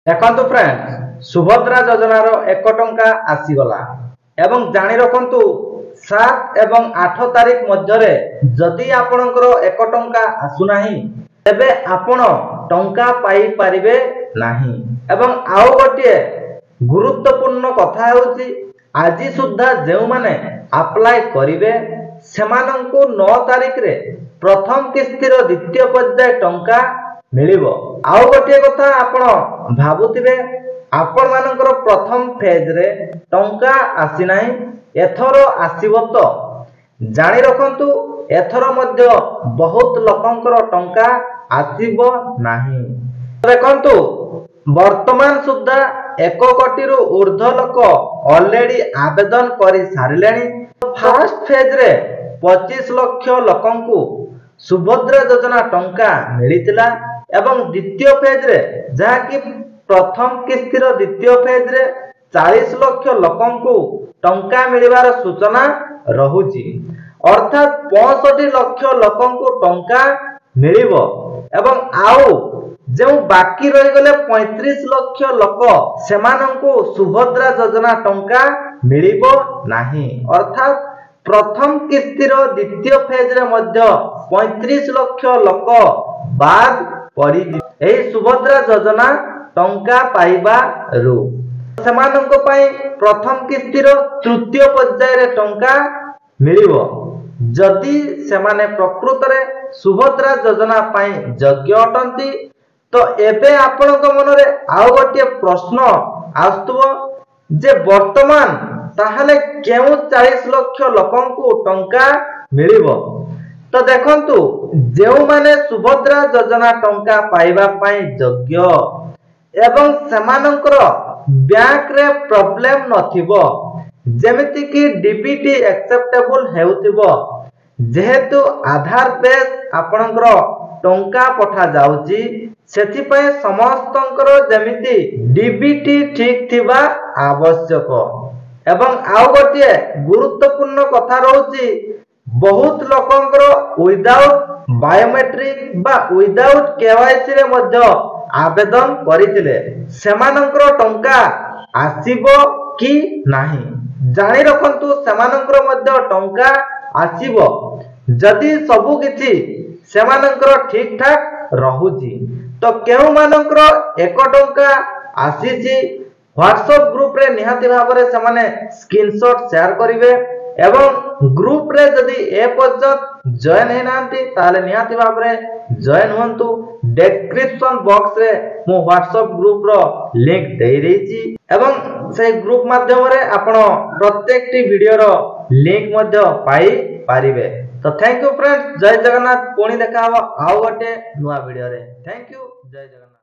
देखंतु फ्रेंड सुभद्रा योजनार 1 टंका आसीगला एवं जानी रखंतु 7 एवं 8 तारीख मध्य जदि आपणकर 1 टंका आसुनाही तेबे आपण टंका पाई पारिबे नाही। एवं आउ गोटे गुरुत्वपूर्ण कथा होची आज सुद्धा जो माने अप्लाई करिवे सेमानंकु 9 तारीख रे प्रथम किस्तीर द्वितीय पर्याय टंका मिलिबो। आउ गोटे कथा आपण भाबुथिबे आपण मानकर प्रथम फेज रे टंका आसी नाही एथरो आसीबो तो जानि रखंतु एथरो मध्य बहुत लोकंकर टंका आसीबो नाही। देखंतु वर्तमान सुद्धा 1 कोटी रु ऊर्ध्व लोक ऑलरेडी आवेदन करि सारिलेनी। फर्स्ट फेज रे 25 लाख लोकंकु सुभद्रा योजना टंका मिलितिला एवं द्वितीय फेज रे जहा कि प्रथम किस्तीर द्वितीय फेज रे 40 लाख लोकंकु टंका मिलिबार सूचना रहुची अर्थात 65 लाख लोकंकु टंका मिलिबो एवं आउ जो बाकी रही गले 35 लाख लोक सेमानंकु सुभद्रा योजना टंका मिलिबो नाही। अर्थात प्रथम किस्तीर द्वितीय फेज रे मध्य 35 लाख लोक बाद पड़ी एही सुभद्रा योजना टंका पाइबा रु सेमानंको पई प्रथम किस्तीर तृतीय पर्याय रे टंका मिलिबो जदि सेमाने प्रकृत रे सुभद्रा योजना पई योग्य अटंती। तो एबे आपनक मनरे आउ गोटे प्रश्न आस्तुबो जे वर्तमान ताहले केउ 40 लाख लोकंकु टंका मिलिबो। तो देखंतु जेउ माने सुभद्रा योजना टंका पाइबा पई योग्य एवं सेमानकर बैंक रे प्रॉब्लम नथिबो जेमिति कि डीबीटी एक्सेप्टेबल हेउतिबो जेहेतु आधार बेस आपनकर टंका पठा जाउची सेथि पय समस्तंकर जेमिति डीबीटी ठीक थिबा आवश्यक। एवं आउ गोटे गुरुत्वपूर्ण कथा रहउची बहुत लोकंकर विदाउट बायोमेट्रिक बा विदाउट केवाईसी रे मध्य आवेदन करितिले सेमानंकर टंका आसीबो कि नाही जानि रखंतु सेमानंकर मध्य टंका आसीबो जदि सबु किछि सेमानंकर ठीक ठाक रहुची। तो केउ मानंकर 1 टंका आसीची व्हाट्सएप ग्रुप रे निहाती भाबरे सेमाने स्क्रीनशॉट शेयर करिवे एवं ग्रुप रे जदि ए पर्यंत जॉइन हे नांती ताले निहाती भाबरे जॉइन होंतु। डिस्क्रिप्शन बॉक्स रे मो व्हाट्सएप ग्रुप रो लिंक देई रहिची एवं से ग्रुप माध्यम रे आपण प्रत्येक टी वीडियो रो लिंक मध्य पाई पारिबे। तो थैंक यू फ्रेंड्स, जय जगन्नाथ। पुणी देखा आउ गोटे नुआ वीडियो रे। थैंक यू, जय जगन्नाथ।